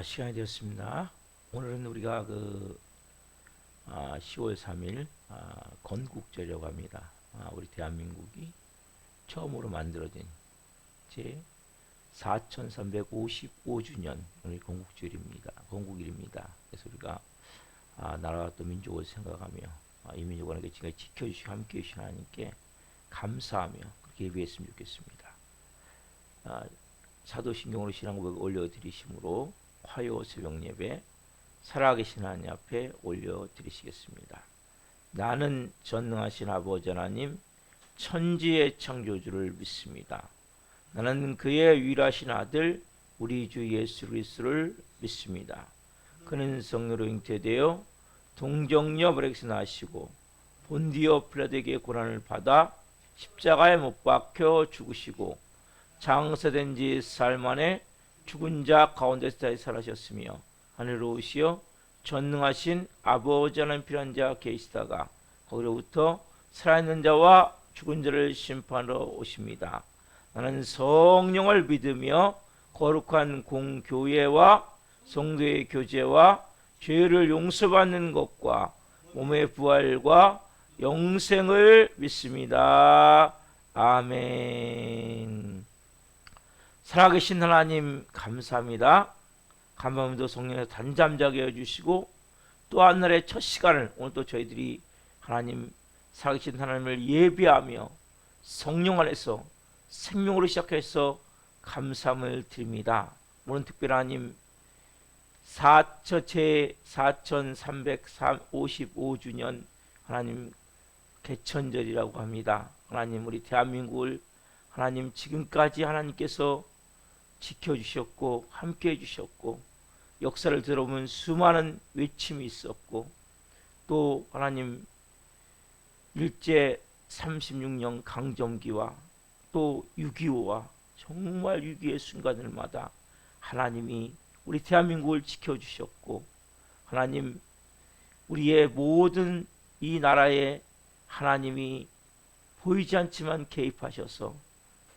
시간이 되었습니다. 오늘은 우리가 10월 3일 건국절이라고 합니다. 우리 대한민국이 처음으로 만들어진 제 4355주년 오늘 건국절입니다. 건국일입니다. 그래서 우리가 나라와 또 민족을 생각하며 이 민족을 하나님께 지금까지 지켜주시고 함께해 주신 하나님께 감사하며 그렇게 예배했으면 좋겠습니다. 사도신경으로 신앙 고백을 올려드리심으로 화요 새벽 예배 살아계신 하나님 앞에 올려드리시겠습니다. 나는 전능하신 아버지 하나님 천지의 창조주를 믿습니다. 나는 그의 유일하신 아들 우리 주 예수 그리스도를 믿습니다. 그는 성령으로 잉태되어 동정녀 마리아에게서 나시고 본디오 필라도에게 고난을 받아 십자가에 못 박혀 죽으시고 장사된 지 사흘 만에 죽은 자 가운데서 다시 살아셨으며 하늘로 오시어 전능하신 아버지 하나님 필요한 자 계시다가 거기로부터 살아있는 자와 죽은 자를 심판하러 오십니다. 나는 성령을 믿으며 거룩한 공교회와 성도의 교제와 죄를 용서받는 것과 몸의 부활과 영생을 믿습니다. 아멘. 살아계신 하나님 감사합니다. 간밤에도 성령에서 단잠자게 해주시고 또 한날의 첫 시간을 오늘 또 저희들이 하나님 살아계신 하나님을 예배하며 성령 안에서 생명으로 시작해서 감사함을 드립니다. 오늘 특별히 하나님 제 4355주년 하나님 개천절이라고 합니다. 하나님 우리 대한민국을 하나님 지금까지 하나님께서 지켜주셨고 함께해 주셨고 역사를 들어보면 수많은 외침이 있었고 또 하나님 일제 36년 강점기와 또 6.25와 정말 위기의 순간들마다 하나님이 우리 대한민국을 지켜주셨고 하나님 우리의 모든 이 나라에 하나님이 보이지 않지만 개입하셔서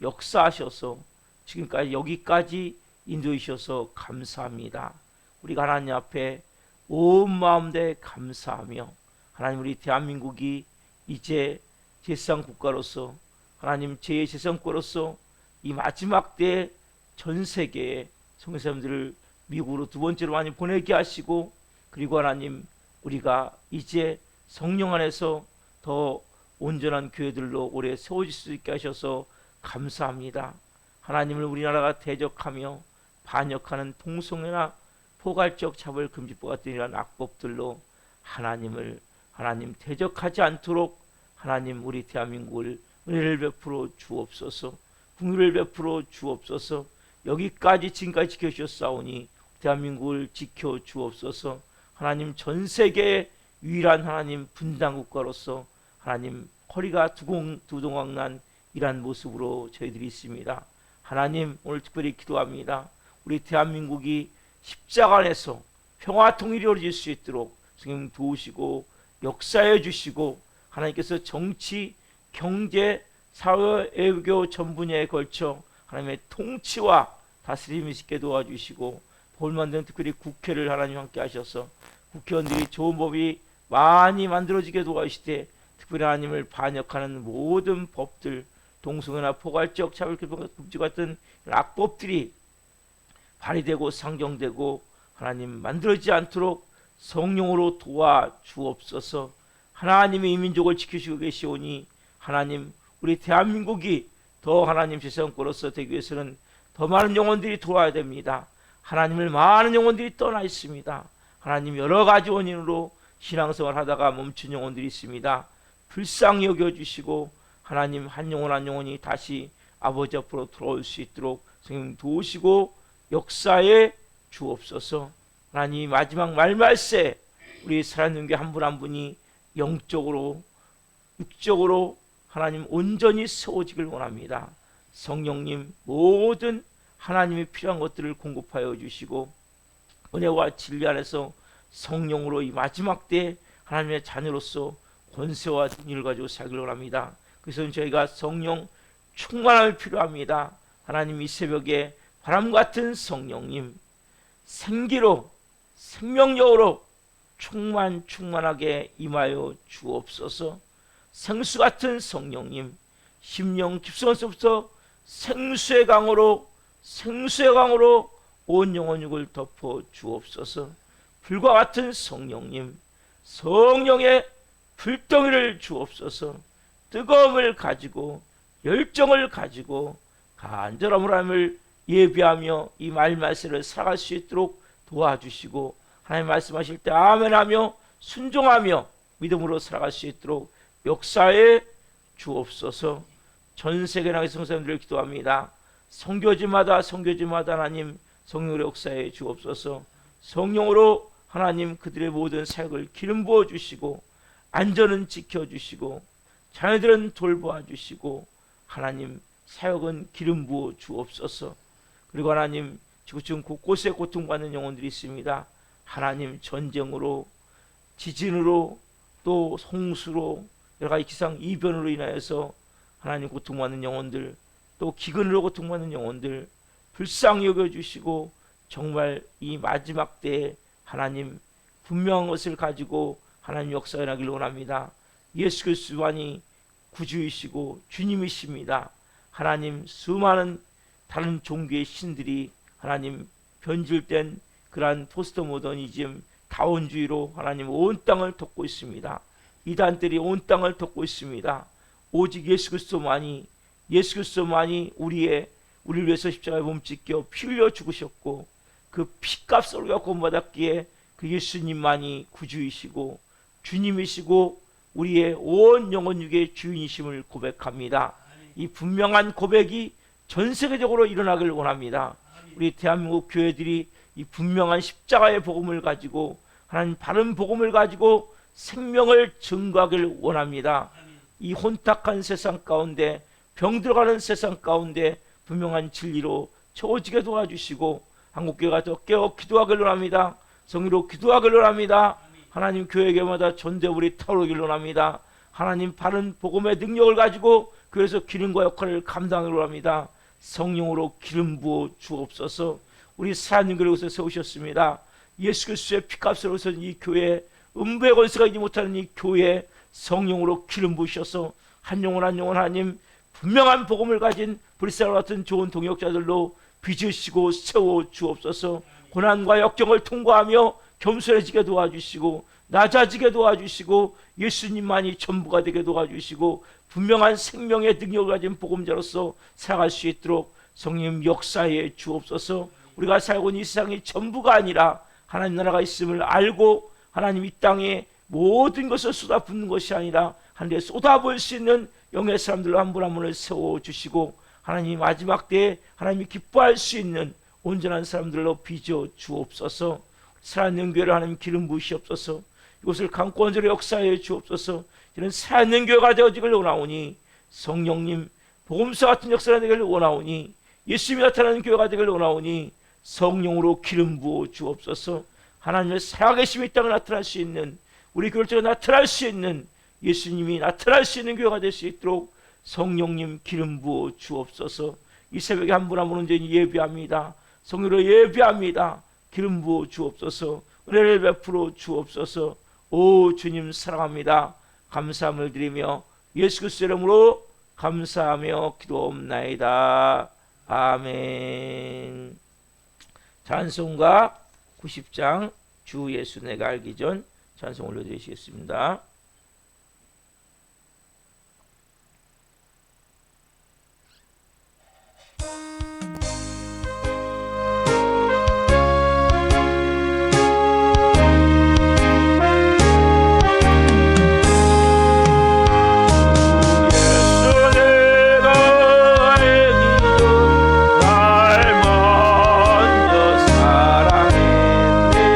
역사하셔서 지금까지 여기까지 인도해 주셔서 감사합니다. 우리가 하나님 앞에 온 마음 다해 감사하며 하나님 우리 대한민국이 이제 제3 국가로서 하나님 제3국가로서 이 마지막 때 전 세계에 성교사님들을 미국으로 두 번째로 많이 보내게 하시고 그리고 하나님 우리가 이제 성령 안에서 더 온전한 교회들로 오래 세워질 수 있게 하셔서 감사합니다. 하나님을 우리나라가 대적하며 반역하는 통성이나 포괄적 차별금지법 같은 이런 악법들로 하나님 대적하지 않도록 하나님 우리 대한민국을 은혜를 베풀어 주옵소서. 긍휼을 베풀어 주옵소서. 여기까지 지금까지 지켜주셨사오니 대한민국을 지켜 주옵소서. 하나님 전 세계의 유일한 하나님 분단국가로서 하나님 허리가 두동강난 이러한 모습으로 저희들이 있습니다. 하나님 오늘 특별히 기도합니다. 우리 대한민국이 십자가 안에서 평화 통일이 이루어질 수 있도록 성령 도우시고 역사해 주시고 하나님께서 정치, 경제, 사회, 외교 전 분야에 걸쳐 하나님의 통치와 다스림이 있게 도와주시고 볼 만드는 특별히 국회를 하나님 함께 하셔서 국회의원들이 좋은 법이 많이 만들어지게 도와주시되 특별히 하나님을 반역하는 모든 법들 동성애나 포괄적 차별금지 같은 악법들이 발의되고 상정되고 하나님 만들어지지 않도록 성령으로 도와주옵소서. 하나님의 이 민족을 지키시고 계시오니 하나님 우리 대한민국이 더 하나님 제3국가로서 되기 위해서는 더 많은 영혼들이 돌아야 됩니다. 하나님을 많은 영혼들이 떠나 있습니다. 하나님 여러 가지 원인으로 신앙생활 하다가 멈춘 영혼들이 있습니다. 불쌍히 여겨주시고 하나님 한 영혼 한 영혼이 다시 아버지 앞으로 돌아올 수 있도록 성령 도우시고 역사에 주옵소서. 하나님 마지막 말말세 우리 살아있는 게 한 분 한 분이 영적으로 육적으로 하나님 온전히 세워지길 원합니다. 성령님 모든 하나님이 필요한 것들을 공급하여 주시고 은혜와 진리 안에서 성령으로 이 마지막 때 하나님의 자녀로서 권세와 능력을 가지고 살기를 원합니다. 그래서 저희가 성령 충만함이 필요합니다. 하나님 이 새벽에 바람 같은 성령님 생기로 생명력으로 충만하게 임하여 주옵소서. 생수 같은 성령님, 심령 깊숙이서부터 생수의 강으로 온 영혼 육을 덮어 주옵소서. 불과 같은 성령님, 성령의 불덩이를 주옵소서. 뜨거움을 가지고 열정을 가지고 간절함으로 하나님을 예비하며 이 말씀을 살아갈 수 있도록 도와주시고, 하나님 말씀하실 때 아멘하며 순종하며 믿음으로 살아갈 수 있도록 역사에 주옵소서. 전 세계 나의 성도님들을 기도합니다. 선교지마다 하나님 성령의 역사에 주옵소서. 성령으로 하나님 그들의 모든 사역을 기름 부어 주시고, 안전은 지켜주시고, 자녀들은 돌보아 주시고, 하나님 사역은 기름 부어 주옵소서. 그리고 하나님 지금 곳곳에 고통받는 영혼들이 있습니다. 하나님 전쟁으로, 지진으로, 또 홍수로, 여러 가지 기상 이변으로 인하여서 하나님 고통받는 영혼들, 또 기근으로 고통받는 영혼들 불쌍히 여겨주시고, 정말 이 마지막 때에 하나님 분명한 것을 가지고 하나님 역사에 나길 원합니다. 예수 그리스도만이 구주이시고 주님이십니다. 하나님 수많은 다른 종교의 신들이 하나님 변질된 그러한 포스트 모더니즘, 다원주의로 하나님 온 땅을 덮고 있습니다. 이단들이 온 땅을 덮고 있습니다. 오직 예수 그리스도만이 우리를 위해서 십자가에 몸짓겨 피 흘려 죽으셨고, 그 피값을 우리가 구원받았기에 그 예수님만이 구주이시고 주님이시고 우리의 온 영혼 육의 주인이심을 고백합니다. 이 분명한 고백이 전 세계적으로 일어나길 원합니다. 우리 대한민국 교회들이 이 분명한 십자가의 복음을 가지고, 하나님 바른 복음을 가지고 생명을 증거하길 원합니다. 이 혼탁한 세상 가운데, 병들어가는 세상 가운데 분명한 진리로 채워지게 도와주시고, 한국교회가 더 깨어 기도하길 원합니다. 성의로 기도하길 원합니다. 하나님 교회마다 전대물이 타오르길 원합니다. 하나님 바른 복음의 능력을 가지고 교회에서 기름과 역할을 감당하길 원합니다. 성령으로 기름 부어 주옵소서. 우리 살아있는 교회를 세우셨습니다. 예수 그리스도의 피값으로 선 이 교회, 음부의 권세가 이지 못하는 이 교회, 성령으로 기름 부으셔서 한 영혼 한 영혼 하나님 분명한 복음을 가진 브리스라 같은 좋은 동역자들로 빚으시고 세워 주옵소서. 고난과 역경을 통과하며 겸손해지게 도와주시고, 낮아지게 도와주시고, 예수님만이 전부가 되게 도와주시고, 분명한 생명의 능력을 가진 복음자로서 살아갈 수 있도록 성령 역사에 주옵소서. 우리가 살고 있는 이 세상이 전부가 아니라 하나님 나라가 있음을 알고, 하나님 이 땅에 모든 것을 쏟아붓는 것이 아니라 하늘에 쏟아부을 수 있는 영의 사람들로 한 분 한 분을 세워주시고, 하나님 마지막 때에 하나님이 기뻐할 수 있는 온전한 사람들로 빚어 주옵소서. 살아있는 교회를 하나님 기름 부으시옵소서. 이곳을 강권절의 역사에 주옵소서. 이는 살아있는 교회가 되어지길 원하오니, 성령님 복음서 같은 역사가 되기를 원하오니, 예수님이 나타나는 교회가 되기를 원하오니, 성령으로 기름 부어 주옵소서. 하나님의 살아계심이 이 땅에 나타날 수 있는, 우리 교회가 나타날 수 있는, 예수님이 나타날 수 있는 교회가 될 수 있도록 성령님 기름 부어 주옵소서. 이 새벽에 한 분 한 분 온전히 예비합니다. 성령으로 예비합니다. 기름 부어 주옵소서. 은혜를 베풀어 주옵소서. 오 주님 사랑합니다. 감사함을 드리며 예수 그리스도 이름으로 감사하며 기도옵나이다. 아멘. 찬송가 90장 주 예수 내가 알기 전 찬송 올려드리시겠습니다. 사랑했네.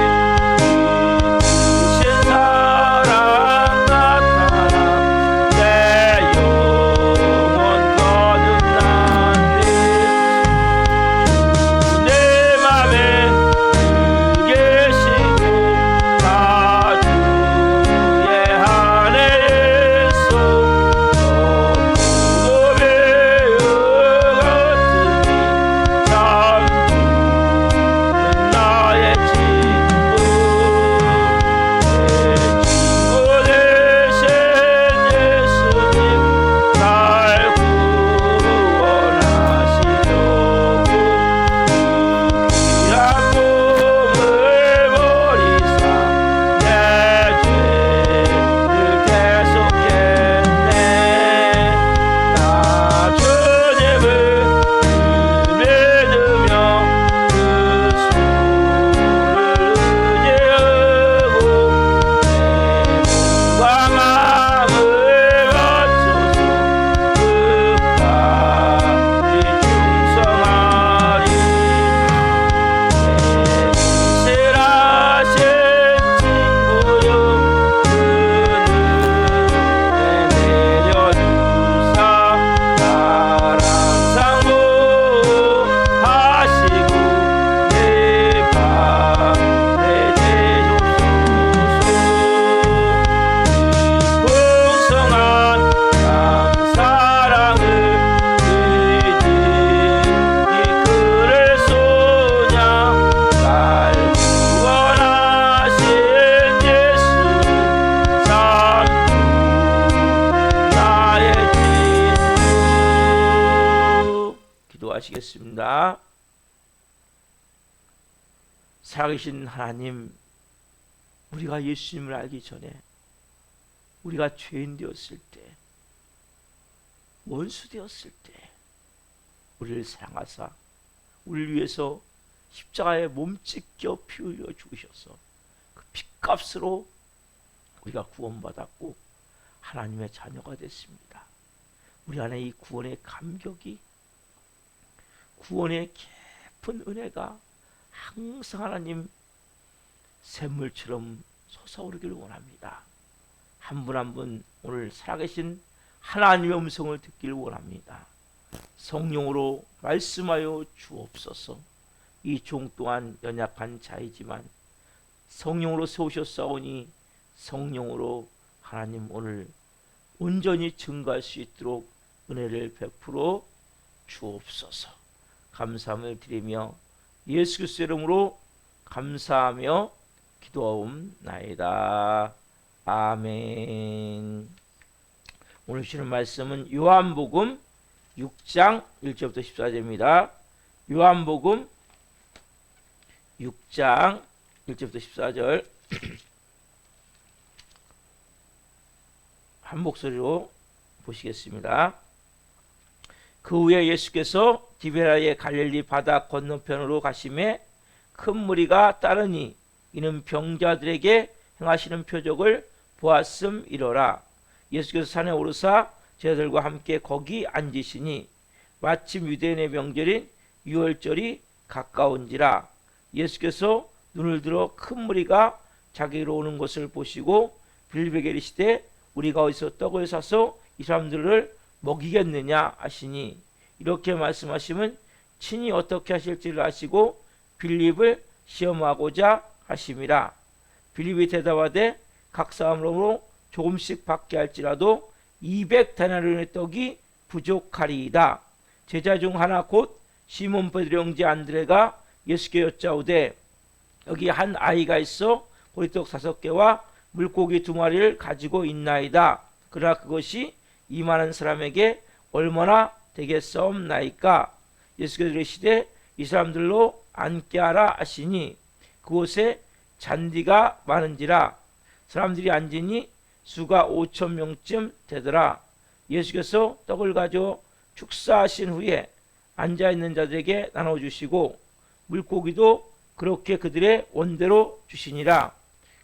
기도하시겠습니다. 살아계신 하나님, 우리가 예수님을 알기 전에 우리가 죄인 되었을 때, 원수 되었을 때 우리를 사랑하사 우리를 위해서 십자가에 몸 찢겨 피 흘려 죽으셔서 그 핏값으로 우리가 구원받았고 하나님의 자녀가 됐습니다. 우리 안에 이 구원의 감격이, 구원의 깊은 은혜가 항상 하나님 샘물처럼 솟아오르기를 원합니다. 한 분 한 분 오늘 살아계신 하나님의 음성을 듣기를 원합니다. 성령으로 말씀하여 주옵소서. 이 종 또한 연약한 자이지만 성령으로 세우셨사오니 성령으로 하나님 오늘 온전히 증거할 수 있도록 은혜를 베풀어 주옵소서. 감사함을 드리며 예수 그리스도의 이름으로 감사하며 기도하옵나이다. 아멘. 오늘 주시는 말씀은 요한복음 6장 1절부터 14절입니다. 요한복음 6장 1절부터 14절 한 목소리로 보시겠습니다. 그 후에 예수께서 디베라의 갈릴리 바다 건너편으로 가심에 큰 무리가 따르니 이는 병자들에게 행하시는 표적을 보았음이로라. 예수께서 산에 오르사 제자들과 함께 거기 앉으시니 마침 유대인의 명절인 유월절이 가까운지라. 예수께서 눈을 들어 큰 무리가 자기로 오는 것을 보시고 빌립에게 이르시되 우리가 어디서 떡을 사서 이 사람들을 먹이겠느냐 하시니, 이렇게 말씀하시면 친히 어떻게 하실지를 아시고 빌립을 시험하고자 하심이라. 빌립이 대답하되 각 사람으로 조금씩 받게 할지라도 200데나리온의 떡이 부족하리이다. 제자 중 하나 곧 시몬 베드로 형제 안드레가 예수께 여짜오되 여기 한 아이가 있어 보리떡 5개와 물고기 2마리를 가지고 있나이다. 그러나 그것이 이 많은 사람에게 얼마나 되겠사옵나이까. 예수께서 이르시되 이 사람들로 앉게 하라 하시니 그곳에 잔디가 많은지라. 사람들이 앉으니 수가 5,000명쯤 되더라. 예수께서 떡을 가져 축사하신 후에 앉아있는 자들에게 나눠주시고 물고기도 그렇게 그들의 원대로 주시니라.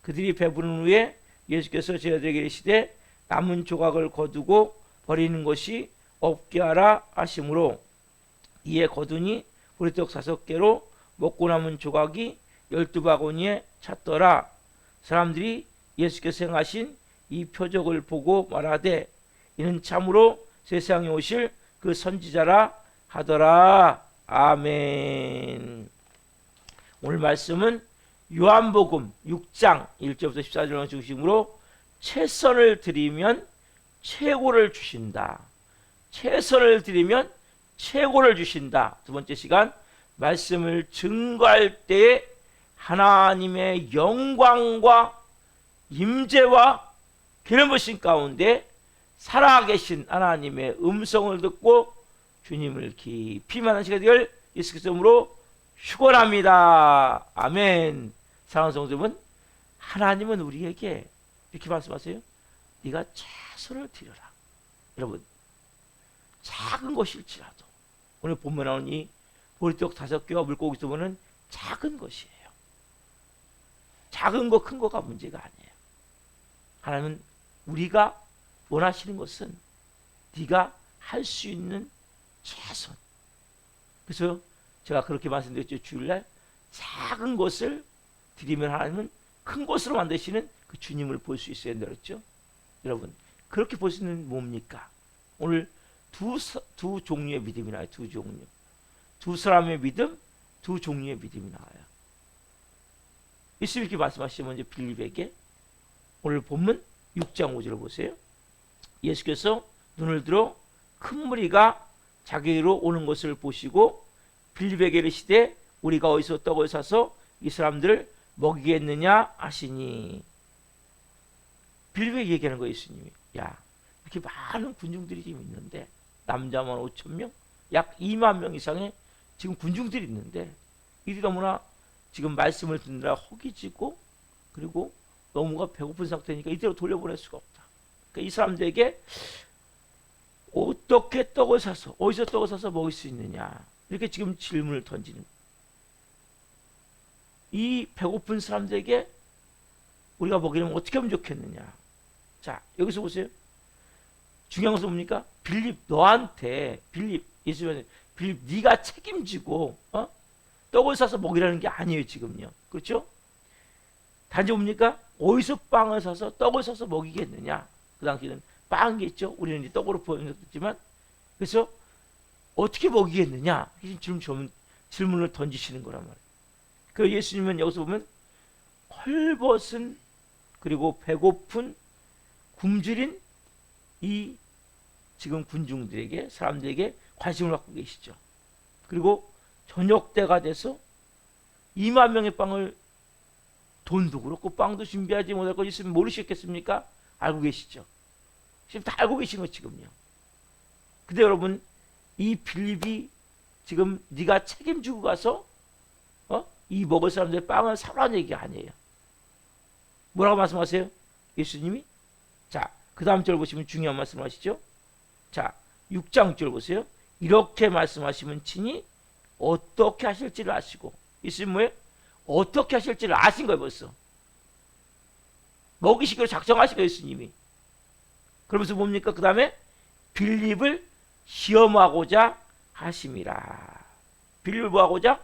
그들이 배부른 후에 예수께서 제자들에게 이르시되 남은 조각을 거두고 버리는 것이 없게 하라 하시므로 이에 거두니 보리떡 5개로 먹고 남은 조각이 12바구니에 찼더라. 사람들이 예수께서 행하신 이 표적을 보고 말하되 이는 참으로 세상에 오실 그 선지자라 하더라. 아멘. 오늘 말씀은 요한복음 6장 1절부터 14절 중심으로 최선을 드리면 최고를 주신다. 최선을 드리면 최고를 주신다. 두 번째 시간 말씀을 증거할 때에 하나님의 영광과 임재와 기름부심 가운데 살아계신 하나님의 음성을 듣고 주님을 깊이 만난 시간이 되길 예수 그리스도 이름으로 축원합니다. 아멘. 사랑하는 성도 여러분, 하나님은 우리에게 이렇게 말씀하세요. 네가 최선을 드려라. 여러분, 작은 것일지라도 오늘 본문에 나오는 이 보리떡 5개와 물고기 2번은 작은 것이에요. 작은 거 큰 거가 문제가 아니에요. 하나님은 우리가 원하시는 것은 네가 할 수 있는 최선. 그래서 제가 그렇게 말씀드렸죠. 주일날 작은 것을 드리면 하나님은 큰 것으로 만드시는 그 주님을 볼 수 있어야 된다 그랬죠. 여러분, 그렇게 볼 수 있는 뭡니까? 오늘 두 종류의 믿음이 나와요. 두 종류. 두 사람의 믿음, 두 종류의 믿음이 나와요. 예수님 이렇게 말씀하시면 이제 빌립에게 오늘 본문 6장 5절을 보세요. 예수께서 눈을 들어 큰 무리가 자기로 오는 것을 보시고 빌립에게 이르시되 우리가 어디서 떡을 사서 이 사람들을 먹이겠느냐 하시니. 빌립에게 얘기하는 거예요. 예수님이. 야, 이렇게 많은 군중들이 지금 있는데 남자만 5,000명, 약 2만 명 이상의 지금 군중들이 있는데 이들이 너무나 지금 말씀을 듣느라 허기지고 그리고 너무가 배고픈 상태니까 이대로 돌려보낼 수가 없다. 그러니까 이 사람들에게 어떻게 떡을 사서 어디서 떡을 사서 먹을 수 있느냐 이렇게 지금 질문을 던지는 이 배고픈 사람들에게 우리가 먹이려면 어떻게 하면 좋겠느냐. 자 여기서 보세요. 중요한 것은 뭡니까? 빌립 너한테 빌립 예수님한테 빌립 네가 책임지고 떡을 사서 먹이라는 게 아니에요 지금요. 그렇죠? 단지 뭡니까? 어디서 빵을 사서 떡을 사서 먹이겠느냐. 그 당시에는 빵이겠죠. 우리는 이제 떡으로 보였지만 그래서 어떻게 먹이겠느냐. 질문을 던지시는 거란 말이에요. 그 예수님은 여기서 보면 헐벗은 그리고 배고픈 굶주린 이 지금 군중들에게 사람들에게 관심을 갖고 계시죠. 그리고 저녁 때가 돼서 2만 명의 빵을 돈도 그렇고 빵도 준비하지 못할 것 있으면 모르시겠습니까? 알고 계시죠. 지금 다 알고 계신 거 지금요. 근데 여러분 이 빌립이 지금 네가 책임지고 가서 이 먹을 사람들의 빵을 사라는 얘기가 아니에요. 뭐라고 말씀하세요? 예수님이? 자, 그 다음 절 보시면 중요한 말씀 하시죠. 자, 6장 절 보세요. 이렇게 말씀하시면 친히 어떻게 하실지를 아시고 예수님 뭐예요? 어떻게 하실지를 아신 거예요 벌써. 먹이시기로 작정하신 거예요 예수님이. 그러면서 뭡니까? 그 다음에 빌립을 시험하고자 하심이라. 빌립을 뭐하고자?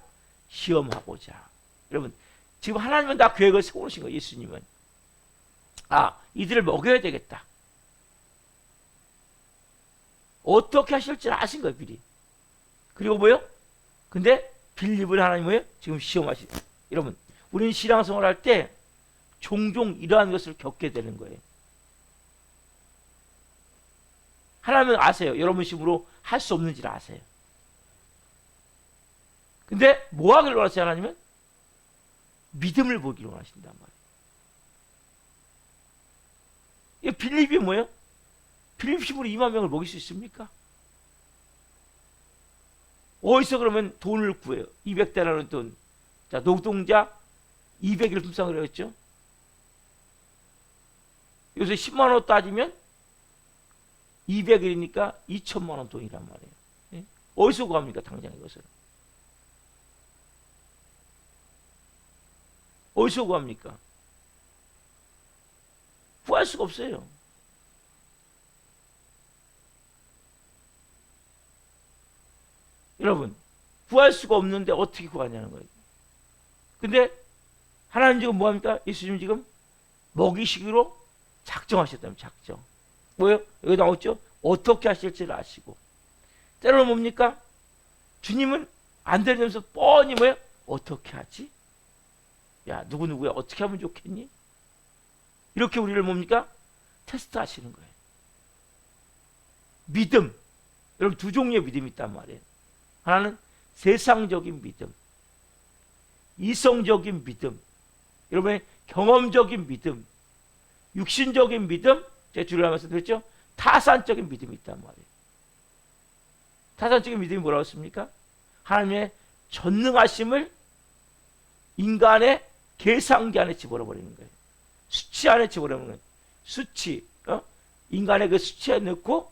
시험하고자. 여러분 지금 하나님은 다 계획을 세우신 거예요. 예수님은 이들을 먹여야 되겠다. 어떻게 하실지 아신 거예요 빌립. 그리고 뭐요? 근데 빌립을 하나님 뭐예요? 지금 시험하시. 여러분 우리는 신앙생활 할 때 종종 이러한 것을 겪게 되는 거예요. 하나님은 아세요. 여러분 힘으로 할 수 없는지를 아세요. 근데 뭐 하길 원하세요 하나님은? 믿음을 보기를 원하신단 말이에요. 이 빌립이 뭐예요? 빌립 힘으로 2만 명을 먹일 수 있습니까? 어디서 그러면 돈을 구해요? 200데나리온 돈. 자, 노동자 200일 품삯을 했죠. 요새 10만 원 따지면 200일이니까 2천만 원 돈이란 말이에요. 예? 어디서 구합니까 당장 이것을? 어디서 구합니까? 구할 수가 없어요. 여러분 구할 수가 없는데 어떻게 구하냐는 거예요. 근데 하나님 지금 뭐합니까? 예수님 지금 먹이시기로 작정하셨다면 작정. 뭐예요? 여기 나왔죠? 어떻게 하실지를 아시고. 때로는 뭡니까? 주님은 안 되면서 뻔히 뭐예요? 어떻게 하지? 야 누구누구야 어떻게 하면 좋겠니? 이렇게 우리를 뭡니까? 테스트 하시는 거예요. 믿음. 여러분 두 종류의 믿음이 있단 말이에요. 하나는 세상적인 믿음, 이성적인 믿음, 여러분의 경험적인 믿음, 육신적인 믿음, 제가 주일날 말씀드렸죠? 타산적인 믿음이 있단 말이에요. 타산적인 믿음이 뭐라고 했습니까? 하나님의 전능하심을 인간의 계산기 안에 집어넣어버리는 거예요. 수치 안에 집어넣는 거예요. 수치, 인간의 그 수치에 넣고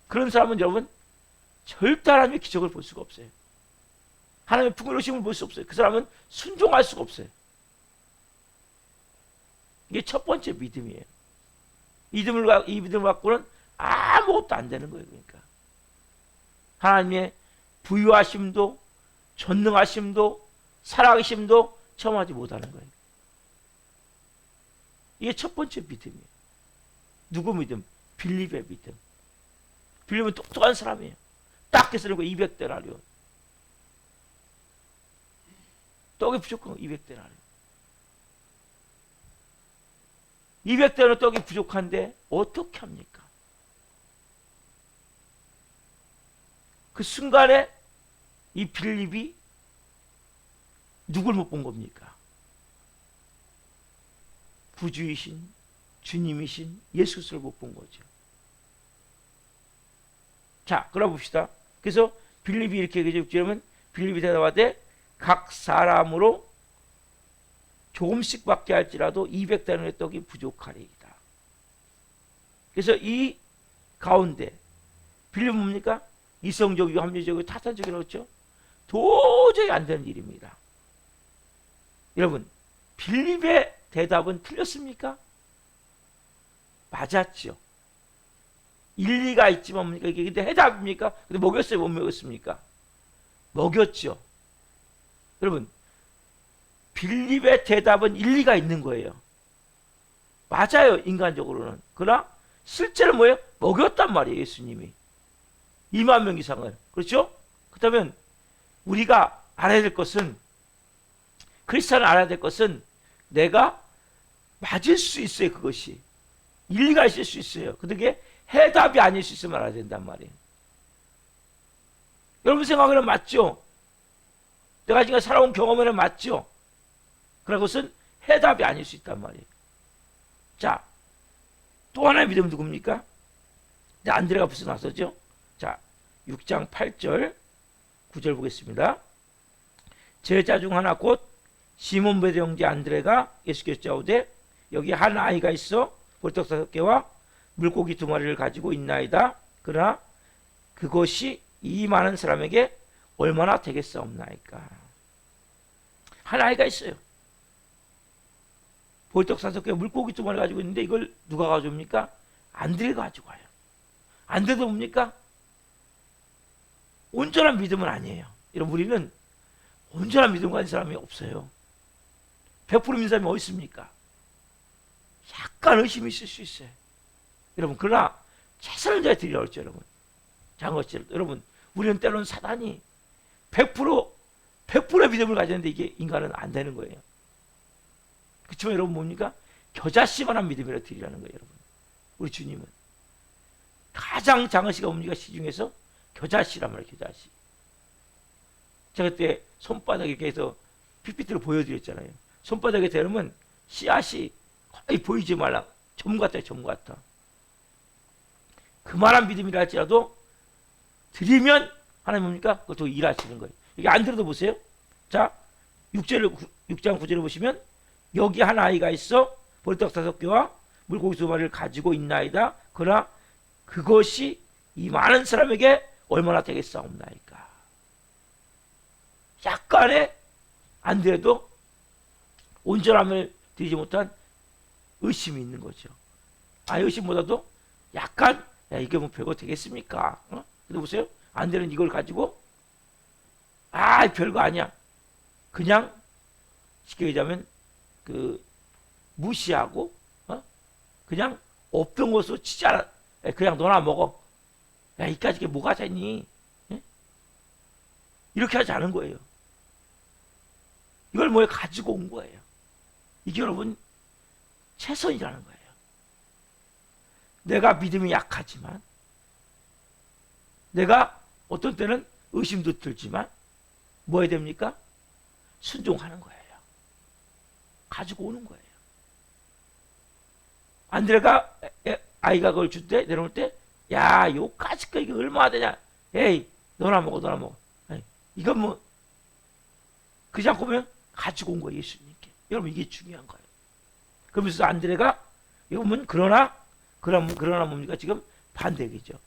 그런 사람은 여러분 절대 하나님의 기적을 볼 수가 없어요. 하나님의 풍요로우심을 볼 수 없어요. 그 사람은 순종할 수가 없어요. 이게 첫 번째 믿음이에요. 이 믿음을 갖고는 아무것도 안 되는 거예요. 그러니까 하나님의 부유하심도 전능하심도 살아계심도 체험하지 못하는 거예요. 이게 첫 번째 믿음이에요. 누구 믿음? 빌립의 믿음. 빌립은 똑똑한 사람이에요. 딱 해서 200데나리온. 떡이 부족한 거 200데나리온. 200데나리온 떡이 부족한데 어떻게 합니까? 그 순간에 이 빌립이 누굴 못 본 겁니까? 구주이신 주님이신 예수를 못 본 거죠. 자, 그럼 봅시다. 그래서 빌립이 이렇게 얘기하면 빌립이 대답하되 각 사람으로 조금씩밖에 할지라도 200단의 떡이 부족하리이다. 그래서 이 가운데 빌립은 뭡니까? 이성적이고 합리적이고 타산적이라고 했죠. 도저히 안 되는 일입니다. 여러분, 빌립의 대답은 틀렸습니까? 맞았죠. 일리가 있지만 뭡니까? 이게 근데 해답입니까? 근데 먹였어요, 못 먹였습니까? 먹였죠. 여러분, 빌립의 대답은 일리가 있는 거예요. 맞아요, 인간적으로는. 그러나 실제로 뭐예요? 먹였단 말이에요, 예수님이. 2만 명 이상을. 그렇죠? 그렇다면 우리가 알아야 될 것은, 크리스찬을 알아야 될 것은 내가 맞을 수 있어요, 그것이. 일리가 있을 수 있어요. 그게 해답이 아닐 수 있으면 알아야 된단 말이에요. 여러분 생각에는 맞죠? 내가 지금 살아온 경험에는 맞죠? 그러나 그것은 해답이 아닐 수 있단 말이에요. 자, 또 하나의 믿음은 누굽니까? 안드레가 벌써 나서죠? 자, 6장 8절 9절 보겠습니다. 제자 중 하나 곧 시몬 베드로 형제 안드레가 예수께서 짜오되 여기 한 아이가 있어 보리떡 5개와 물고기 2마리를 가지고 있나이다. 그러나 그것이 이 많은 사람에게 얼마나 되겠사옵나이까. 한 아이가 있어요. 보리떡 5개, 물고기 2마리 가지고 있는데 이걸 누가 가져옵니까? 안드레가 가지고 와요. 안드레도 뭡니까? 온전한 믿음은 아니에요. 여러분, 우리는 온전한 믿음 가진 사람이 없어요. 100% 믿는 사람이 어디 있습니까? 약간 의심이 있을 수 있어요. 여러분, 그러나 최선을 다해 드리라고 했죠, 여러분. 장어찌를. 여러분, 우리는 때로는 사단이 100%의 믿음을 가졌는데 이게 인간은 안 되는 거예요. 그렇지만 여러분 뭡니까? 겨자씨만한 믿음이라 드리라는 거예요, 여러분. 우리 주님은. 가장 장어씨가 뭡니까? 시중에서 겨자씨란 말이에요, 겨자씨. 제가 그때 손바닥에 이렇게 해서 PPT로 보여드렸잖아요. 손바닥에 대놓으면 씨앗이 거의 보이지 말라. 점 같아요, 점 같아. 그만한 믿음이라 할지라도 드리면 하나님 뭡니까? 그것도 일하시는 거예요. 이게 안 들어도 보세요. 자, 6장 9절을 보시면 여기 한 아이가 있어 보리떡 5개와 물고기 2마리를 가지고 있나이다. 그러나 그것이 이 많은 사람에게 얼마나 되겠사옵나이까. 약간의 안드레도 온전함을 드리지 못한 의심이 있는 거죠. 아, 의심보다도 약간, 야, 이게 뭐 별거 되겠습니까? 근데 보세요. 안드레는 이걸 가지고, 아, 별거 아니야. 그냥, 쉽게 얘기하면, 무시하고, 그냥 없던 것으로 치지 않아. 그냥 너나 먹어. 야, 이까지 게 뭐가 되니? 이렇게 하지 않은 거예요. 이걸 뭐에 가지고 온 거예요. 이게 여러분, 최선이라는 거예요. 내가 믿음이 약하지만, 내가 어떤 때는 의심도 들지만, 뭐 해야 됩니까? 순종하는 거예요. 가지고 오는 거예요. 안드레가 아이가 그걸 줄 때, 내려올 때, 야, 요까지 거 이게 얼마나 되냐? 에이, 너나 먹어, 너나 먹어. 에이, 이건 뭐, 그지 않고 보면 가지고 온 거예요, 예수님께. 여러분, 이게 중요한 거예요. 그러면서 안드레가, 이건 그러나 뭡니까? 지금 반대기죠.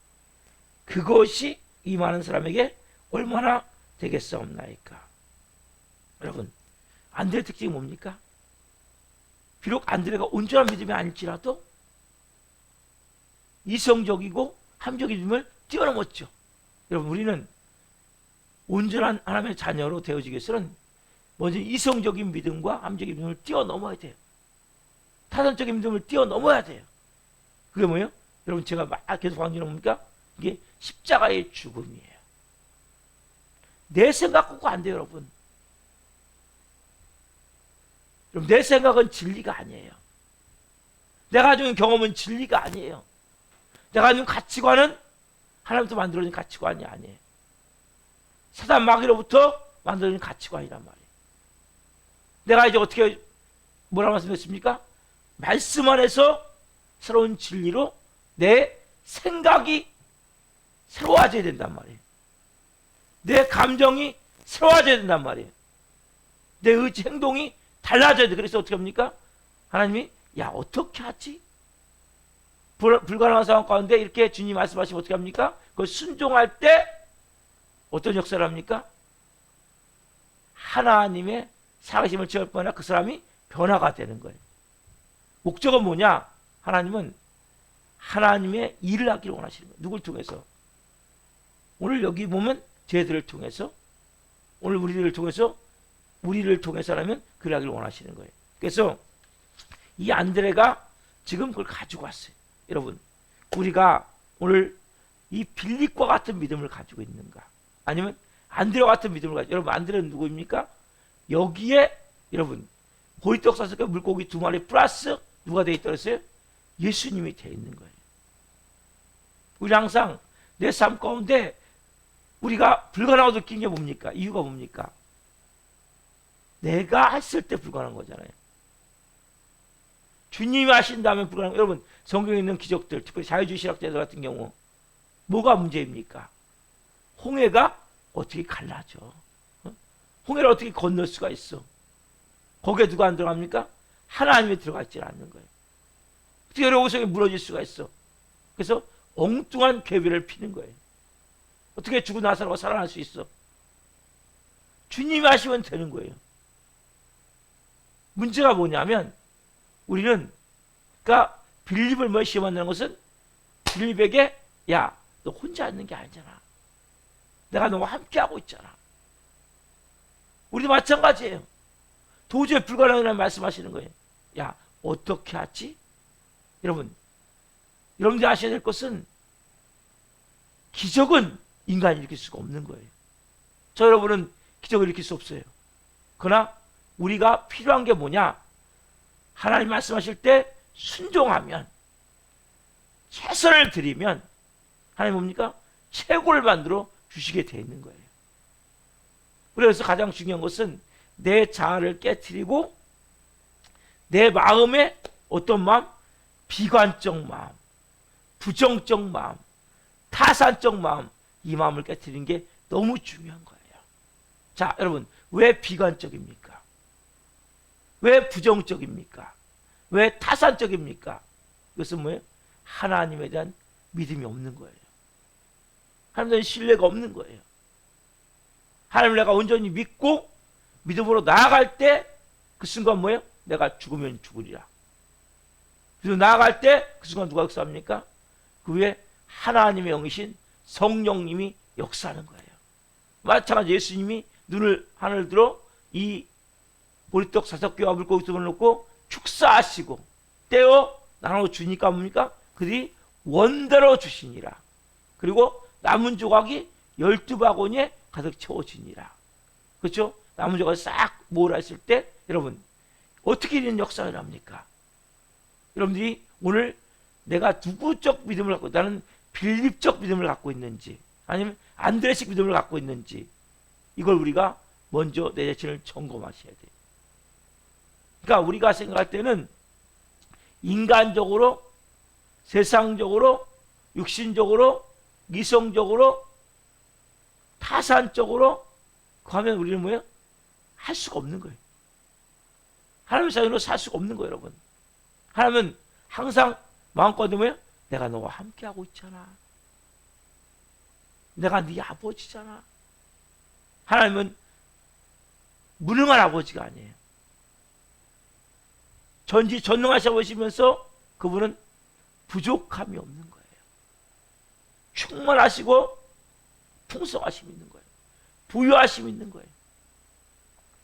그것이 이 많은 사람에게 얼마나 되겠사옵나이까. 여러분, 안드레 특징이 뭡니까? 비록 안드레가 온전한 믿음이 아닐지라도 이성적이고 함적인 믿음을 뛰어넘었죠. 여러분, 우리는 온전한 하나님의 자녀로 되어지기 위해서는 먼저 이성적인 믿음과 함적인 믿음을 뛰어넘어야 돼요. 타산적인 믿음을 뛰어넘어야 돼요. 그게 뭐예요? 여러분, 제가 막 계속 강조하는 뭡니까? 이게 십자가의 죽음이에요. 내 생각 갖고 안 돼요, 여러분. 여러분, 내 생각은 진리가 아니에요. 내가 가지고 있는 경험은 진리가 아니에요. 내가 가지고 있는 가치관은 하나님부터 만들어진 가치관이 아니에요. 사단 마귀로부터 만들어진 가치관이란 말이에요. 내가 이제 어떻게 뭐라고 말씀드렸습니까? 말씀 안에서 새로운 진리로 내 생각이 새로워져야 된단 말이에요. 내 감정이 새로워져야 된단 말이에요. 내 의지 행동이 달라져야 돼. 그래서 어떻게 합니까? 하나님이 야 어떻게 하지? 불가능한 상황 가운데 이렇게 주님 말씀하시면 어떻게 합니까? 그걸 순종할 때 어떤 역사를 합니까? 하나님의 살아계심을 체험할 뿐 아니라 그 사람이 변화가 되는 거예요. 목적은 뭐냐? 하나님은 하나님의 일을 하기를 원하시는 거예요. 누굴 통해서? 오늘 여기 보면 저희들을 통해서, 오늘 우리를 통해서 하면 그를 하기를 원하시는 거예요. 그래서 이 안드레가 지금 그걸 가지고 왔어요. 여러분, 우리가 오늘 이 빌립과 같은 믿음을 가지고 있는가? 아니면 안드레와 같은 믿음을 가지고, 여러분 안드레는 누구입니까? 여기에 여러분 보리떡 5개 물고기 2마리 플러스 누가 돼 있다고 했어요? 예수님이 돼 있는 거예요. 우리 항상 내 삶 가운데 우리가 불가능하다고 느낀 게 뭡니까? 이유가 뭡니까? 내가 했을 때 불가능한 거잖아요. 주님이 하신다면 불가능한, 여러분 성경에 있는 기적들, 특히 자유주의 신학자들 같은 경우 뭐가 문제입니까? 홍해가 어떻게 갈라져? 홍해를 어떻게 건널 수가 있어? 거기에 누가 안 들어갑니까? 하나님이 들어가 있지 않는 거예요. 어떻게 여러분이 무너질 수가 있어? 그래서 엉뚱한 괴비를 피는 거예요. 어떻게 죽은 나사로가 살아날 수 있어? 주님이 하시면 되는 거예요. 문제가 뭐냐면 우리는 그러니까 빌립을 뭐 시험한다는 것은 빌립에게 야, 너 혼자 있는 게 아니잖아. 내가 너와 함께하고 있잖아. 우리도 마찬가지예요. 도저히 불가능하다는 말씀하시는 거예요. 야, 어떻게 하지? 여러분들이 아셔야 될 것은 기적은 인간이 일으킬 수가 없는 거예요. 저 여러분은 기적을 일으킬 수 없어요. 그러나 우리가 필요한 게 뭐냐? 하나님 말씀하실 때 순종하면, 최선을 드리면 하나님 뭡니까? 최고를 만들어 주시게 돼 있는 거예요. 그래서 가장 중요한 것은 내 자아를 깨트리고 내 마음에 어떤 마음? 비관적 마음, 부정적 마음, 타산적 마음, 이 마음을 깨트리는 게 너무 중요한 거예요. 자, 여러분, 왜 비관적입니까? 왜 부정적입니까? 왜 타산적입니까? 이것은 뭐예요? 하나님에 대한 믿음이 없는 거예요. 하나님에 대한 신뢰가 없는 거예요. 하나님을 내가 온전히 믿고 믿음으로 나아갈 때 그 순간 뭐예요? 내가 죽으면 죽으리라. 그래서 나아갈 때 그 순간 누가 역사합니까? 그 위에 하나님의 영이신 성령님이 역사하는 거예요. 마찬가지 예수님이 눈을 하늘 들어 이 보리떡 5개와 물고기 2을 놓고 축사하시고 떼어 나눠 주니까 뭡니까? 그들이 원대로 주시니라. 그리고 남은 조각이 12바구니에 가득 채워지니라. 그렇죠? 남은 조각을 싹 모으라 했을 때 여러분 어떻게 이런 역사를 합니까? 여러분들이 오늘 내가 누구적 믿음을 갖고, 나는 빌립적 믿음을 갖고 있는지 아니면 안드레식 믿음을 갖고 있는지, 이걸 우리가 먼저 내 자신을 점검하셔야 돼요. 그러니까 우리가 생각할 때는 인간적으로, 세상적으로, 육신적으로, 이성적으로, 타산적으로 하면 우리는 뭐예요? 할 수가 없는 거예요. 하나님의 자녀로 살 수가 없는 거예요, 여러분. 하나님은 항상 마음껏 뭐예요? 내가 너와 함께하고 있잖아. 내가 네 아버지잖아. 하나님은 무능한 아버지가 아니에요. 전지전능하셔 보시면서 그분은 부족함이 없는 거예요. 충만하시고 풍성하심이 있는 거예요. 부유하심이 있는 거예요.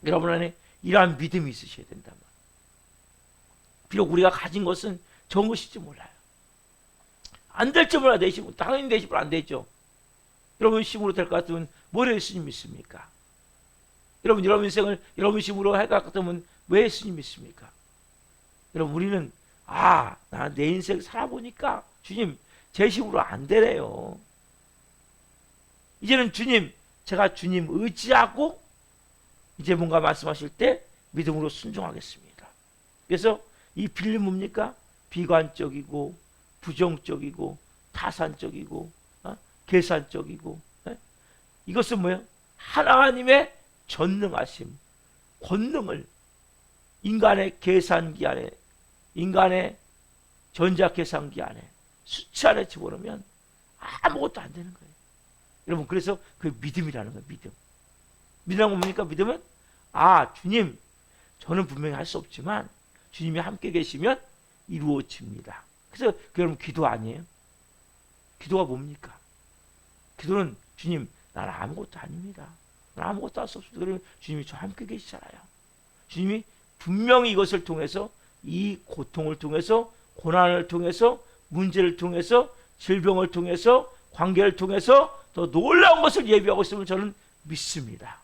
여러분 안에 이러한 믿음이 있으셔야 된다면, 비록 우리가 가진 것은 좋은 것일지 몰라요. 안 될지 몰라요. 내 힘으로. 당연히 내 힘으로 안 되죠. 여러분 힘으로 될 것 같으면 뭘 예수님 믿습니까? 여러분 인생을 여러분 힘으로 할 것 같으면 왜 예수님 믿습니까? 여러분 우리는 나 내 인생 살아보니까 주님 제 힘으로 안 되네요. 이제는 주님, 제가 주님 의지하고 이제 뭔가 말씀하실 때 믿음으로 순종하겠습니다. 그래서 이 빌립 뭡니까? 비관적이고 부정적이고 타산적이고 계산적이고, 이것은 뭐예요? 하나님의 전능하심, 권능을 인간의 계산기 안에, 인간의 전자계산기 안에, 수치 안에 집어넣으면 아무것도 안 되는 거예요. 여러분, 그래서 그 믿음이라는 거예요. 믿음. 믿음은 뭡니까? 믿음은 주님, 저는 분명히 할 수 없지만 주님이 함께 계시면 이루어집니다. 그래서 여러분, 기도 아니에요? 기도가 뭡니까? 기도는 주님, 나는 아무것도 아닙니다. 나는 아무것도 할 수 없습니다. 그러면 주님이 저 함께 계시잖아요. 주님이 분명히 이것을 통해서, 이 고통을 통해서, 고난을 통해서, 문제를 통해서, 질병을 통해서, 관계를 통해서 더 놀라운 것을 예비하고 있음을 저는 믿습니다.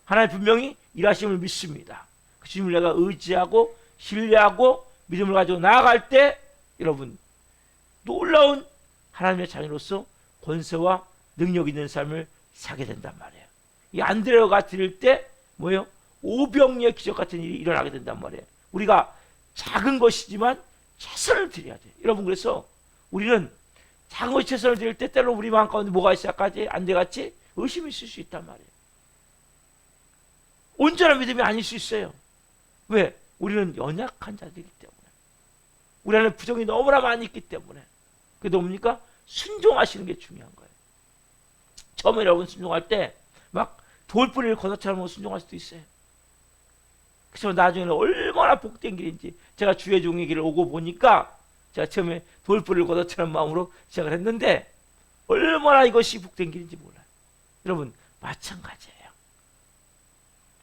하나님 분명히 일하심을 믿습니다. 그 주님을 내가 의지하고 신뢰하고 믿음을 가지고 나아갈 때 여러분, 놀라운 하나님의 자녀로서 권세와 능력 있는 삶을 살게 된단 말이에요. 이 안드레아가 드릴 때 뭐예요? 오병이의 기적 같은 일이 일어나게 된단 말이에요. 우리가 작은 것이지만 최선을 드려야 돼요. 여러분, 그래서 우리는 작은 것에 최선을 드릴 때 때로 우리 마음 가운데 뭐가 있어야까지 안 돼같이 의심이 있을 수 있단 말이에요. 온전한 믿음이 아닐 수 있어요. 왜? 우리는 연약한 자들이기 때문에. 우리 안에 부정이 너무나 많이 있기 때문에. 그래도 뭡니까? 순종하시는 게 중요한 거예요. 처음에 여러분 순종할 때 막 돌뿌리를 걷어차면 순종할 수도 있어요. 그래서 나중에는 얼마나 복된 길인지, 제가 주의 종의 길을 오고 보니까 제가 처음에 돌뿌리를 걷어차는 마음으로 시작을 했는데 얼마나 이것이 복된 길인지 몰라요. 여러분, 마찬가지예요.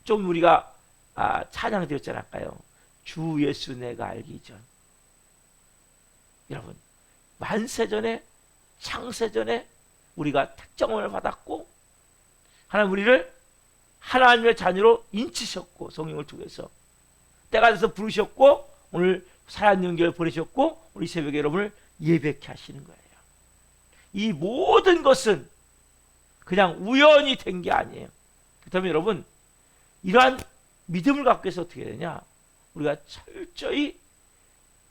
좀 우리가 찬양 드렸잖아요. 주 예수 내가 알기 전. 여러분, 만세전에, 창세전에 우리가 특정을 받았고 하나님 우리를 하나님의 자녀로 인치셨고, 성령을 통해서 때가 돼서 부르셨고, 오늘 사랑 연결 보내셨고, 우리 새벽에 여러분을 예배케 하시는 거예요. 이 모든 것은 그냥 우연히 된 게 아니에요. 그렇다면 여러분, 이러한 믿음을 갖고 해서 어떻게 되냐? 우리가 철저히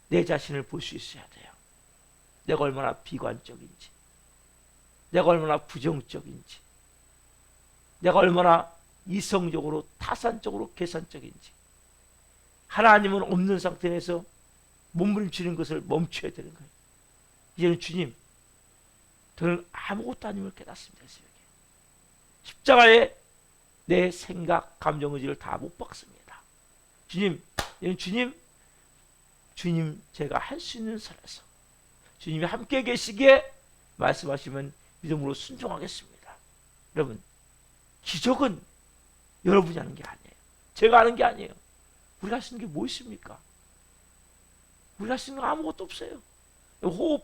내 자신을 볼 수 있어야 돼요. 내가 얼마나 비관적인지, 내가 얼마나 부정적인지, 내가 얼마나 이성적으로, 타산적으로, 계산적인지. 하나님은 없는 상태에서 몸부림치는 것을 멈춰야 되는 거예요. 이제는 주님, 저는 아무것도 아님을 깨닫습니다. 십자가에 내 생각, 감정, 의지를 다 못 박습니다. 주님, 주님 제가 할 수 있는 선에서 주님이 함께 계시기에 말씀하시면 믿음으로 순종하겠습니다. 여러분, 기적은 여러분이 하는 게 아니에요. 제가 하는 게 아니에요. 우리가 할 수 있는 게 뭐 있습니까? 우리가 할 수 있는 거 아무것도 없어요. 호흡,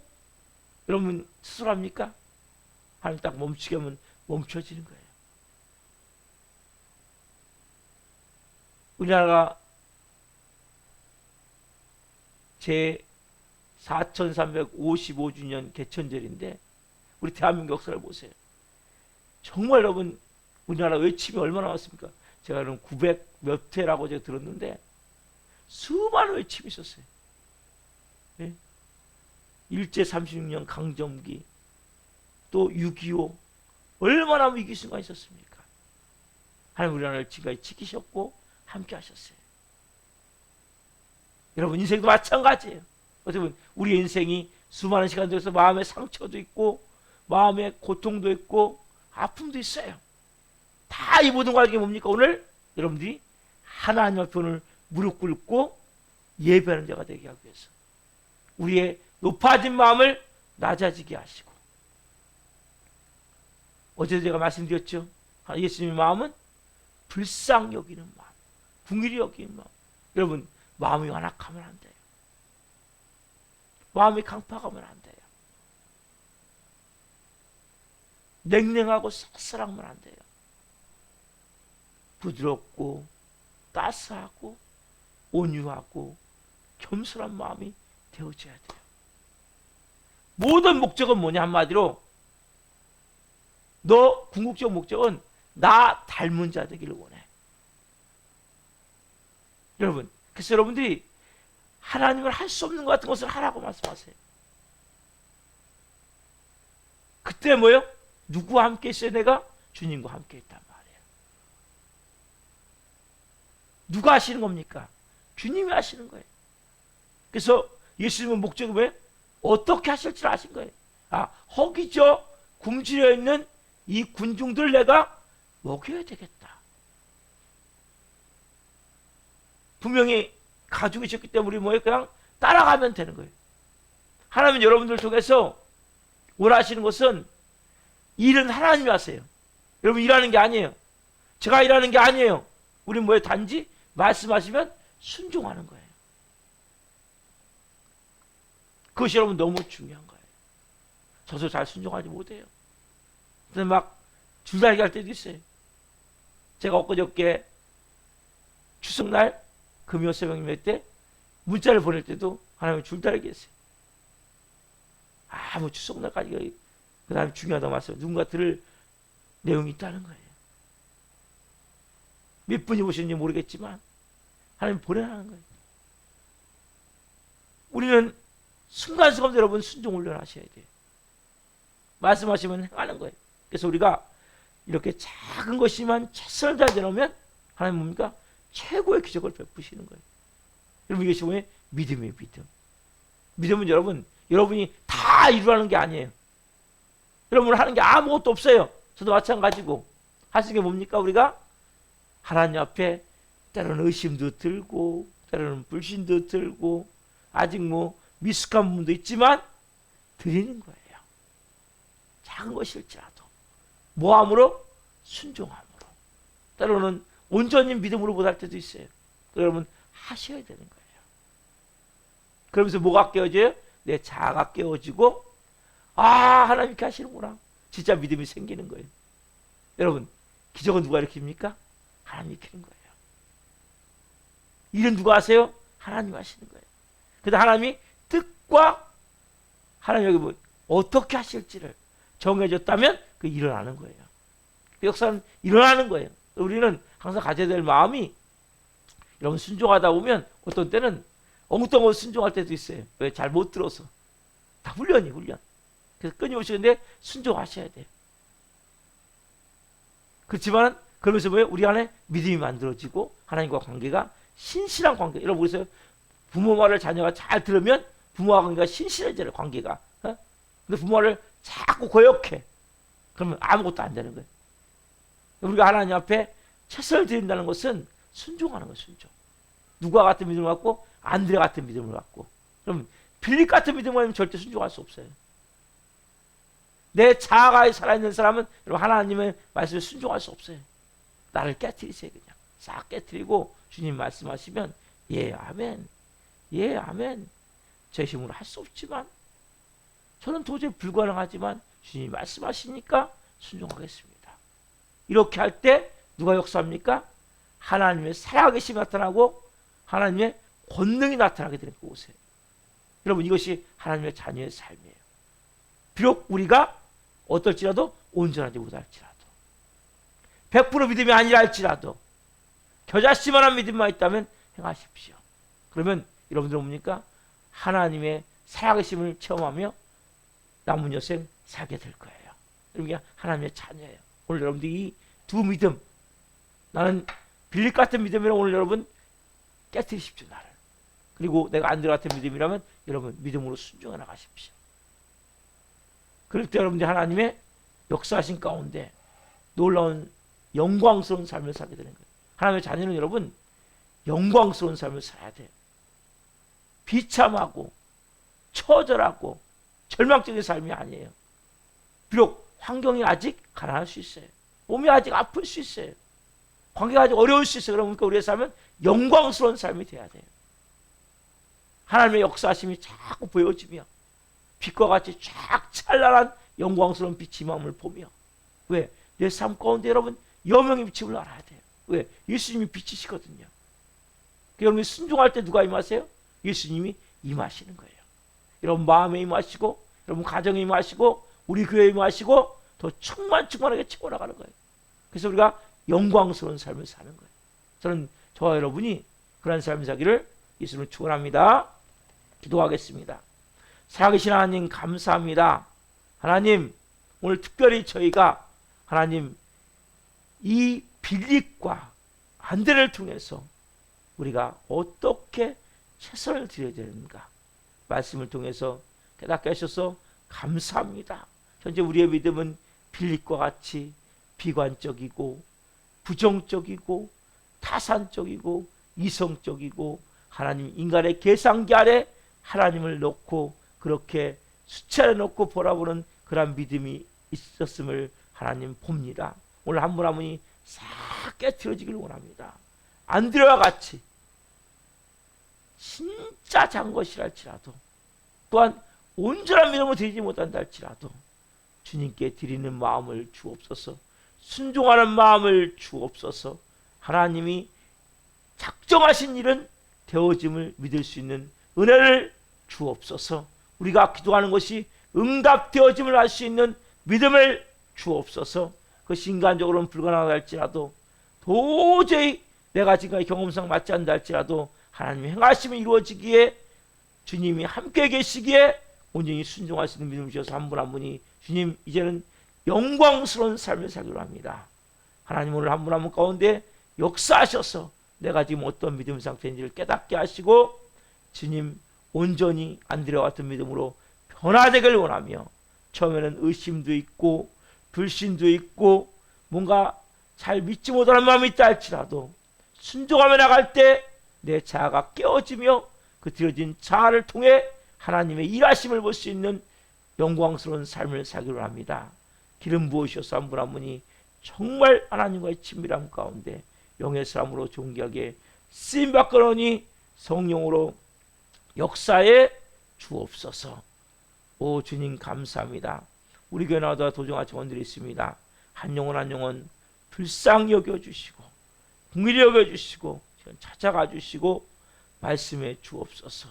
여러분 스스로 합니까? 하나님 딱 멈추게 하면 멈춰지는 거예요. 우리나라가 제 4355주년 개천절인데 우리 대한민국 역사를 보세요. 정말 여러분, 우리나라 외침이 얼마나 많습니까? 제가 그럼 900 몇 회라고 제가 들었는데 수많은 외침이 있었어요. 네? 일제 36년 강점기, 또 6.25, 얼마나 위기 순간이 있었습니까? 하나님 우리나라를 지금까지 지키셨고 함께 하셨어요. 여러분, 인생도 마찬가지예요. 어떻게 보면 우리 인생이 수많은 시간 들어서 마음의 상처도 있고 마음의 고통도 있고 아픔도 있어요. 다 이 모든 과정이 뭡니까? 오늘 여러분들이 하나님 앞에 오늘 무릎 꿇고 예배하는 자가 되게 하기 위해서 우리의 높아진 마음을 낮아지게 하시고, 어제도 제가 말씀드렸죠. 예수님의 마음은 불쌍히 여기는 마음, 긍휼히 여기는 마음. 여러분, 마음이 완악하면 안 돼요. 마음이 강팍하면 안 돼요. 냉랭하고 쌀쌀하면 안 돼요. 부드럽고 따스하고 온유하고 겸손한 마음이 되어져야 돼요. 모든 목적은 뭐냐? 한마디로 너 궁극적 목적은 나 닮은 자 되기를 원해. 여러분, 그래서 여러분들이 하나님을 할 수 없는 것 같은 것을 하라고 말씀하세요. 그때 뭐예요? 누구와 함께 있어요? 내가 주님과 함께 있단 말이에요. 누가 하시는 겁니까? 주님이 하시는 거예요. 그래서 예수님은 목적이 뭐예요? 어떻게 하실지 아신 거예요. 허기져 굶주려 있는 이 군중들 내가 먹여야 되겠다. 분명히 가지고 있었기 때문에 우리 뭐예요? 그냥 따라가면 되는 거예요. 하나님은 여러분들 통해서 원하시는 것은 일은 하나님이 하세요. 여러분 일하는 게 아니에요. 제가 일하는 게 아니에요. 우리는 뭐예요? 단지 말씀하시면 순종하는 거예요. 그것이 여러분 너무 중요한 거예요. 저도 잘 순종하지 못해요. 근데 막 줄다리기 할 때도 있어요. 제가 엊그저께 추석날 금요 새벽 예배 때 문자를 보낼 때도 하나님이 줄다리기 했어요. 뭐 추석날까지 그 다음에 중요하다고 말씀 누군가 들을 내용이 있다는 거예요. 몇 분이 오셨는지 모르겠지만 하나님 보내라는 거예요. 우리는 순간순간 여러분 순종 훈련하셔야 돼요. 말씀하시면 행하는 거예요. 그래서 우리가 이렇게 작은 것이지만 최선을 다해 놓으면 하나님 뭡니까? 최고의 기적을 베푸시는 거예요. 여러분 이것이 뭐예요? 믿음이에요. 믿음. 믿음은 여러분이 다 이루라는 게 아니에요. 여러분 하는 게 아무것도 없어요. 저도 마찬가지고 하시는 게 뭡니까? 우리가 하나님 앞에 때로는 의심도 들고 때로는 불신도 들고 아직 미숙한 부분도 있지만 드리는 거예요. 작은 것일지라도 모함으로 순종함으로 때로는 온전히 믿음으로 못할 때도 있어요. 여러분 하셔야 되는 거예요. 그러면서 뭐가 깨어져요? 내 자아가 깨어지고 하나님 이렇게 하시는구나. 진짜 믿음이 생기는 거예요. 여러분 기적은 누가 일으킵니까? 하나님이 일으키는 거예요. 일은 누가 하세요? 하나님 하시는 거예요. 그래서 하나님이 뜻과 하나님 여기 어떻게 하실지를 정해졌다면 그 일어나는 거예요. 그 역사는 일어나는 거예요. 우리는 항상 가져야 될 마음이 여러분 순종하다 보면 어떤 때는 엉뚱하게 순종할 때도 있어요. 왜? 잘 못 들어서. 다 훈련. 그래서 끊임없이 근데 순종하셔야 돼요. 그렇지만 그러면서 뭐예요? 우리 안에 믿음이 만들어지고 하나님과 관계가 신실한 관계. 여러분 그래서 부모 말을 자녀가 잘 들으면 부모와 관계가 신실해져요. 관계가. 근데 부모 말을 자꾸 거역해. 그러면 아무것도 안 되는 거예요. 우리가 하나님 앞에 최선을 드린다는 것은 순종하는 거예요. 순종. 누가 같은 믿음을 갖고 안드레 같은 믿음을 갖고 그럼 빌립 같은 믿음을 가지면 절대 순종할 수 없어요. 내 자아가 살아있는 사람은 여러분 하나님의 말씀에 순종할 수 없어요. 나를 깨트리세요. 그냥 싹 깨트리고 주님 말씀하시면 예 아멘 예 아멘 제 힘으로 할 수 없지만 저는 도저히 불가능하지만 주님이 말씀하시니까 순종하겠습니다. 이렇게 할 때 누가 역사합니까? 하나님의 살아계심이 나타나고 하나님의 권능이 나타나게 되는 그곳에 여러분 이것이 하나님의 자녀의 삶이에요. 비록 우리가 어떨지라도 온전하지 못할지라도 100% 믿음이 아니라 할지라도 겨자씨만한 믿음만 있다면 행하십시오. 그러면 여러분들 뭡니까? 하나님의 살아계심을 체험하며 남은 여생 살게 될 거예요. 여러분 하나님의 자녀예요. 오늘 여러분들이 이 두 믿음 나는 빌립 같은 믿음이라면 오늘 여러분 깨트리십시오. 나를. 그리고 내가 안드레 같은 믿음이라면 여러분 믿음으로 순종해 나가십시오. 그럴 때 여러분들이 하나님의 역사하신 가운데 놀라운 영광스러운 삶을 살게 되는 거예요. 하나님의 자녀는 여러분 영광스러운 삶을 살아야 돼요. 비참하고 처절하고 절망적인 삶이 아니에요. 비록 환경이 아직 가난할 수 있어요. 몸이 아직 아플 수 있어요. 관계가 아직 어려울 수 있어요. 그러니까 우리의 삶은 영광스러운 삶이 돼야 돼요. 하나님의 역사하심이 자꾸 보여지며 빛과 같이 쫙 찬란한 영광스러운 빛이 마음을 보며 왜? 내 삶 가운데 여러분 여명의 빛을 알아야 돼요. 왜? 예수님이 빛이시거든요. 여러분이 순종할 때 누가 임하세요? 예수님이 임하시는 거예요. 여러분 마음에 임하시고 여러분 가정에 임하시고 우리 교회에 임하시고 더 충만하게 채워나가는 거예요. 그래서 우리가 영광스러운 삶을 사는 거예요. 저는 저와 여러분이 그런 삶을 사기를 예수님을 축원합니다. 기도하겠습니다. 살아계신 하나님 감사합니다. 하나님 오늘 특별히 저희가 하나님 이 빌립과 안드레를 통해서 우리가 어떻게 최선을 드려야 되는가 말씀을 통해서 깨닫게 하셔서 감사합니다. 현재 우리의 믿음은 빌립과 같이 비관적이고 부정적이고 타산적이고 이성적이고 하나님 인간의 계산기 아래 하나님을 놓고 그렇게 수차례 놓고 바라보는 그런 믿음이 있었음을 하나님 봅니다. 오늘 한 분 한 분이 싹 깨트려지기를 원합니다. 안드레와 같이 진짜 작은 것이랄지라도 또한 온전한 믿음을 드리지 못한다 할지라도 주님께 드리는 마음을 주옵소서. 순종하는 마음을 주옵소서. 하나님이 작정하신 일은 되어짐을 믿을 수 있는 은혜를 주옵소서. 우리가 기도하는 것이 응답되어짐을 알 수 있는 믿음을 주옵소서. 그것이 인간적으로는 불가능하다 할지라도 도저히 내가 지금까지 경험상 맞지 않는다 할지라도 하나님의 행하심이 이루어지기에 주님이 함께 계시기에 온전히 순종할 수 있는 믿음을 주셔서 한 분 한 분이 주님 이제는 영광스러운 삶을 살기로 합니다. 하나님 오늘 한 분 한 분 가운데 역사하셔서 내가 지금 어떤 믿음 상태인지를 깨닫게 하시고 주님 온전히 안드레와 같은 믿음으로 변화되길 원하며 처음에는 의심도 있고 불신도 있고 뭔가 잘 믿지 못하는 마음이 있다 할지라도 순종하며 나갈 때 내 자아가 깨어지며 그 드려진 자아를 통해 하나님의 일하심을 볼 수 있는 영광스러운 삶을 살기로 합니다. 기름 부으셔서 한 분 한 분이 정말 하나님과의 친밀함 가운데 영의 사람으로 존귀하게 쓰임받거니 성령으로 역사에 주옵소서. 오 주님 감사합니다. 우리 교회 나와도 도정아 직원들이 있습니다. 한 영혼 한 영혼 불쌍히 여겨주시고 긍휼히 여겨주시고 찾아가 주시고 말씀해 주옵소서.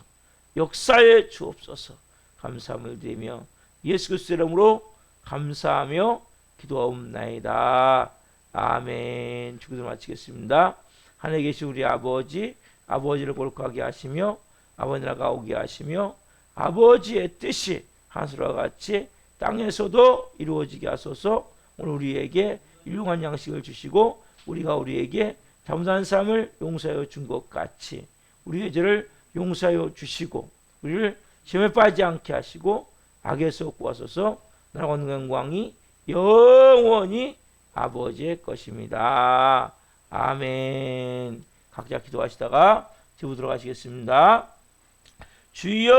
역사에 주옵소서. 감사함을 드리며 예수 그리스도의 이름으로 감사하며 기도하옵나이다. 아멘. 주기도 마치겠습니다. 하늘에 계신 우리 아버지, 아버지를 거룩하게 하시며 아버지 나라가 오게 하시며 아버지의 뜻이 하늘과 같이 땅에서도 이루어지게 하소서. 오늘 우리에게 일용할 양식을 주시고 우리가 우리에게 잘못한 사람을 용서하여 준 것 같이 우리의 죄를 용서하여 주시고 우리를 시험에 빠지지 않게 하시고 악에서 구하소서. 나라와 영광이 영원히 아버지의 것입니다. 아멘. 각자 기도하시다가 집으로 들어가시겠습니다. 주여